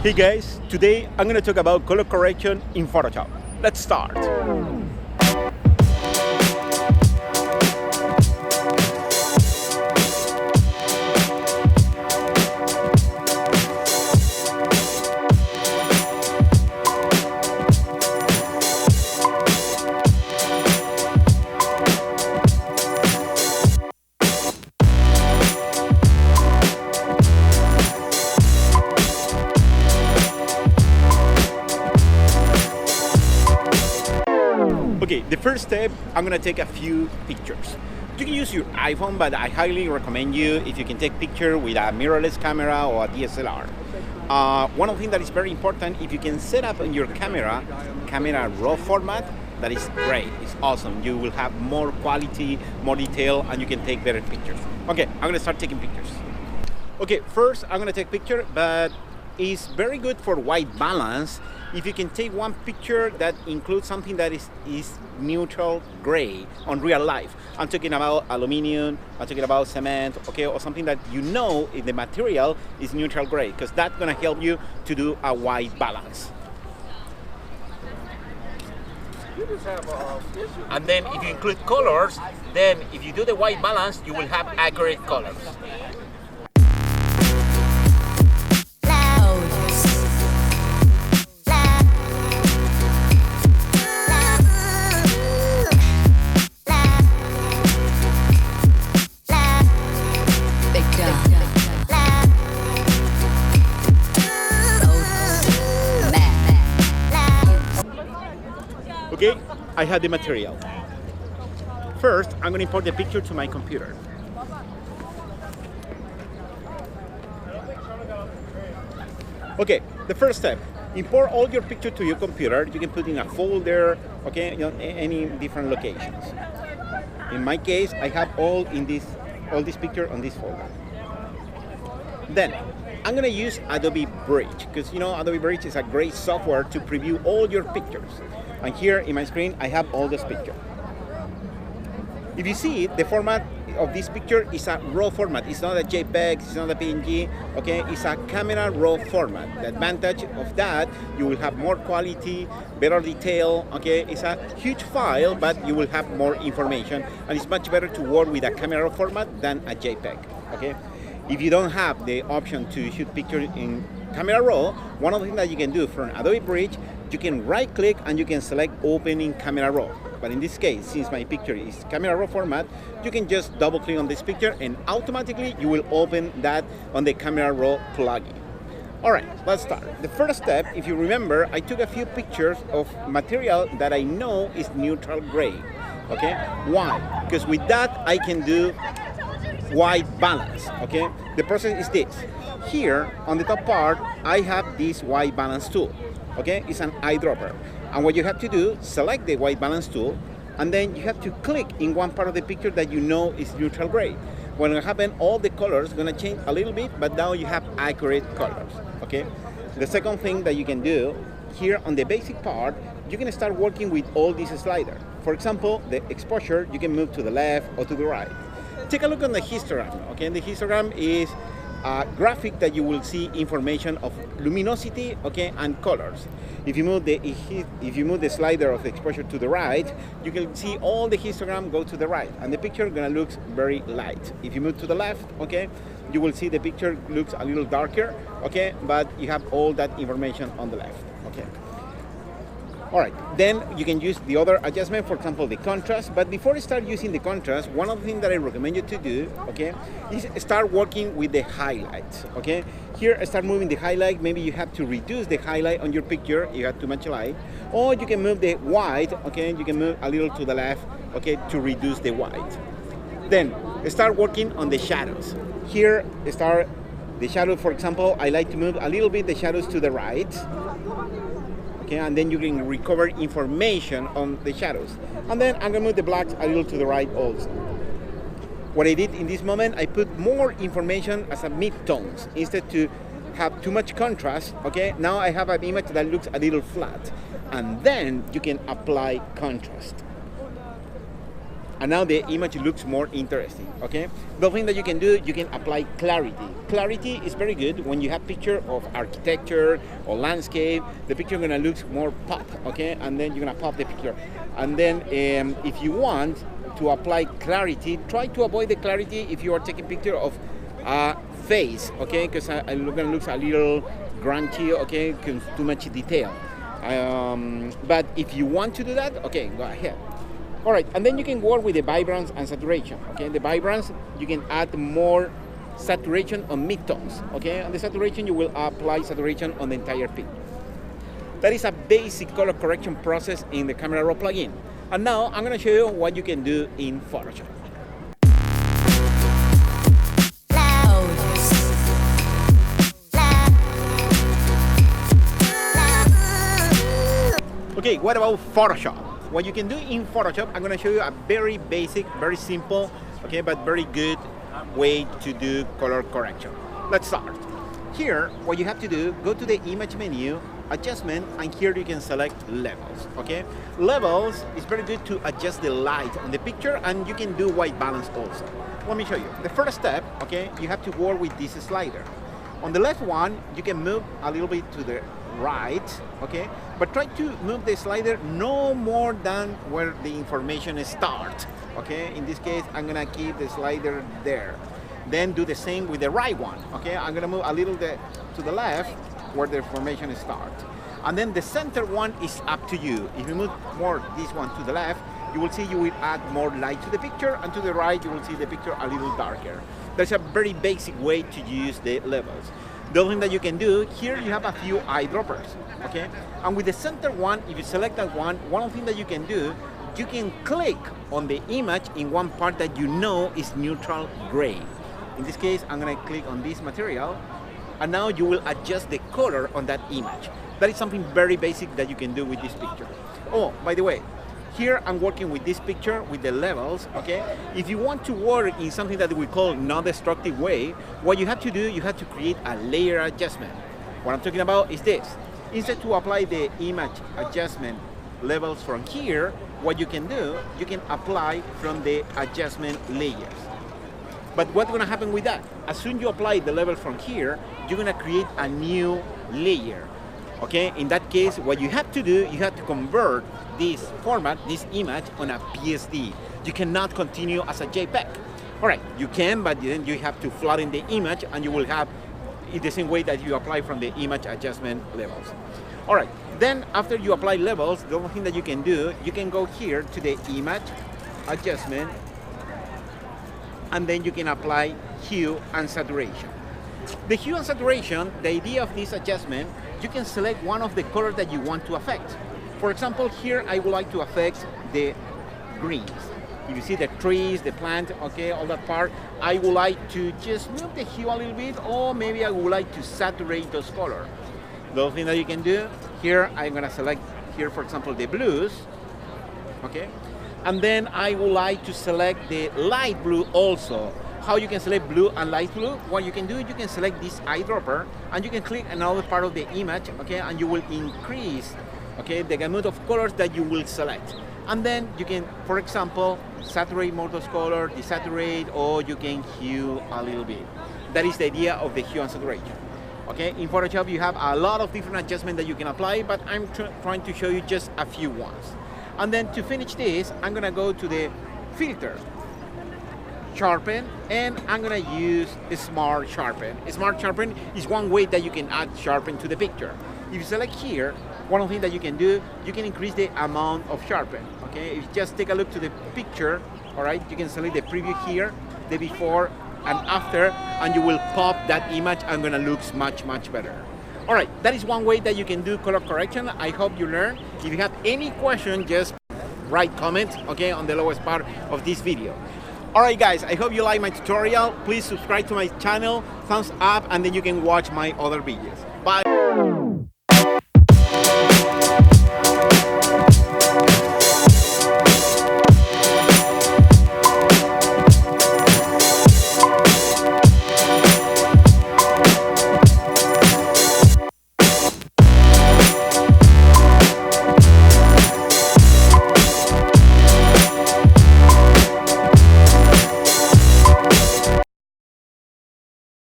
Hey guys, today I'm going to talk about color correction in Photoshop. Let's start. Okay, the first step, I'm gonna take a few pictures. You can use your iPhone, but I highly recommend you if you can take picture with a mirrorless camera or a DSLR. One of the things that is very important, if you can set up on your camera raw format, that is great, it's awesome. You will have more quality, more detail, and you can take better pictures. Okay, I'm gonna start taking pictures. Okay, first I'm gonna take picture, but it's very good for white balance if you can take one picture that includes something that is neutral gray on real life. I'm talking about aluminum, I'm talking about cement, okay, or something that you know if the material is neutral gray, because that's gonna help you to do a white balance. And then if you include colors, then if you do the white balance, you will have accurate colors. Okay, I have the material. First, I'm going to import the picture to my computer. Okay, the first step, import all your picture to your computer. You can put in a folder, okay, you know, any different locations. In my case, I have all this picture on this folder. Then, I'm going to use Adobe Bridge, because you know Adobe Bridge is a great software to preview all your pictures. And here in my screen, I have all those pictures. If you see, the format of this picture is a RAW format. It's not a JPG, it's not a PNG, okay? It's a camera RAW format. The advantage of that, you will have more quality, better detail, okay? It's a huge file, but you will have more information, and it's much better to work with a camera RAW format than a JPG, okay? If you don't have the option to shoot pictures in Camera Raw, one of the things that you can do from Adobe Bridge, you can right-click and you can select Open in Camera Raw. But in this case, since my picture is Camera Raw format, you can just double-click on this picture and automatically you will open that on the Camera Raw plugin. All right, let's start. The first step, if you remember, I took a few pictures of material that I know is neutral gray. Okay, why? Because with that I can do white balance, okay? The process is this. Here, on the top part, I have this white balance tool, okay? It's an eyedropper. And what you have to do, select the white balance tool, and then you have to click in one part of the picture that you know is neutral gray. When it happens, all the colors are gonna change a little bit, but now you have accurate colors, okay? The second thing that you can do, here on the basic part, you can start working with all these sliders. For example, the exposure, you can move to the left or to the right. Take a look on the histogram, okay? The histogram is a graphic that you will see information of luminosity, okay, and colors. If you move the slider of the exposure to the right, you can see all the histogram go to the right, and the picture gonna look very light. If you move to the left, okay, you will see the picture looks a little darker, okay, but you have all that information on the left, okay. All right, then you can use the other adjustment, for example, the contrast. But before you start using the contrast, one of the things that I recommend you to do, okay, is start working with the highlights, okay? Here, start moving the highlight. Maybe you have to reduce the highlight on your picture. You have too much light. Or you can move the white, okay? You can move a little to the left, okay, to reduce the white. Then, start working on the shadows. Here, start the shadow, for example, I like to move a little bit the shadows to the right. Okay, and then you can recover information on the shadows. And then I'm gonna move the blacks a little to the right also. What I did in this moment, I put more information as a mid-tones instead to have too much contrast, okay? Now I have an image that looks a little flat. And then you can apply contrast. And now the image looks more interesting, okay? The thing that you can do, you can apply clarity. Clarity is very good when you have picture of architecture or landscape. The picture gonna look more pop, okay? And then you're gonna pop the picture. And then if you want to apply clarity, try to avoid the clarity if you are taking picture of a face, okay? Because it's gonna look a little grungy, okay? Because too much detail. But if you want to do that, okay, go ahead. All right, and then you can work with the vibrance and saturation, okay? The vibrance, you can add more saturation on midtones, okay? And the saturation, you will apply saturation on the entire picture. That is a basic color correction process in the Camera Raw plugin. And now I'm gonna show you what you can do in Photoshop. Okay, what about Photoshop? What you can do in Photoshop, I'm gonna show you a very basic, very simple, okay, but very good way to do color correction. Let's start. Here, what you have to do, go to the image menu, adjustment, and here you can select levels, okay? Levels is very good to adjust the light on the picture, and you can do white balance also. Let me show you. The first step, okay, you have to work with this slider. On the left one, you can move a little bit to the right, okay, but try to move the slider no more than where the information starts, okay? In this case, I'm gonna keep the slider there. Then do the same with the right one, okay? I'm gonna move a little to the left where the information starts. And then the center one is up to you. If you move more this one to the left, you will see you will add more light to the picture, and to the right, you will see the picture a little darker. That's a very basic way to use the levels. The other thing that you can do, here you have a few eyedroppers, okay? And with the center one, if you select that one thing that you can do, you can click on the image in one part that you know is neutral gray. In this case, I'm gonna click on this material, and now you will adjust the color on that image. That is something very basic that you can do with this picture. Oh, by the way, here I'm working with this picture with the levels, okay? If you want to work in something that we call non-destructive way, what you have to do, you have to create a layer adjustment. What I'm talking about is this. Instead to apply the image adjustment levels from here, what you can do, you can apply from the adjustment layers. But what's gonna happen with that? As soon as you apply the level from here, you're gonna create a new layer. Okay, in that case, what you have to do, you have to convert this format, this image, on a Ph.D. You cannot continue as a JPEG. All right, you can, but then you have to flatten the image, and you will have it the same way that you apply from the image adjustment levels. All right, then after you apply levels, the only thing that you can do, you can go here to the image adjustment, and then you can apply hue and saturation. The hue and saturation, the idea of this adjustment, you can select one of the colors that you want to affect. For example, here I would like to affect the greens. If you see the trees, the plant, okay, all that part, I would like to just move the hue a little bit, or maybe I would like to saturate those colors. The other thing that you can do, here I'm gonna select here, for example, the blues, okay? And then I would like to select the light blue also. How you can select blue and light blue? What you can do, you can select this eyedropper, and you can click another part of the image, okay, and you will increase, okay, the gamut of colors that you will select. And then you can, for example, saturate more those colors, desaturate, or you can hue a little bit. That is the idea of the hue and saturation. Okay, in Photoshop you have a lot of different adjustments that you can apply, but I'm trying to show you just a few ones. And then to finish this, I'm gonna go to the filter, sharpen, and I'm gonna use smart sharpen. Smart sharpen is one way that you can add sharpen to the picture. If you select here, one of the things that you can do, you can increase the amount of sharpen. Okay, if you just take a look to the picture, all right, you can select the preview here, the before and after, and you will pop that image and gonna look much, much better. All right, that is one way that you can do color correction. I hope you learned. If you have any question, just write comment, okay, on the lowest part of this video. All right, guys, I hope you like my tutorial. Please subscribe to my channel, thumbs up, and then you can watch my other videos. Bye.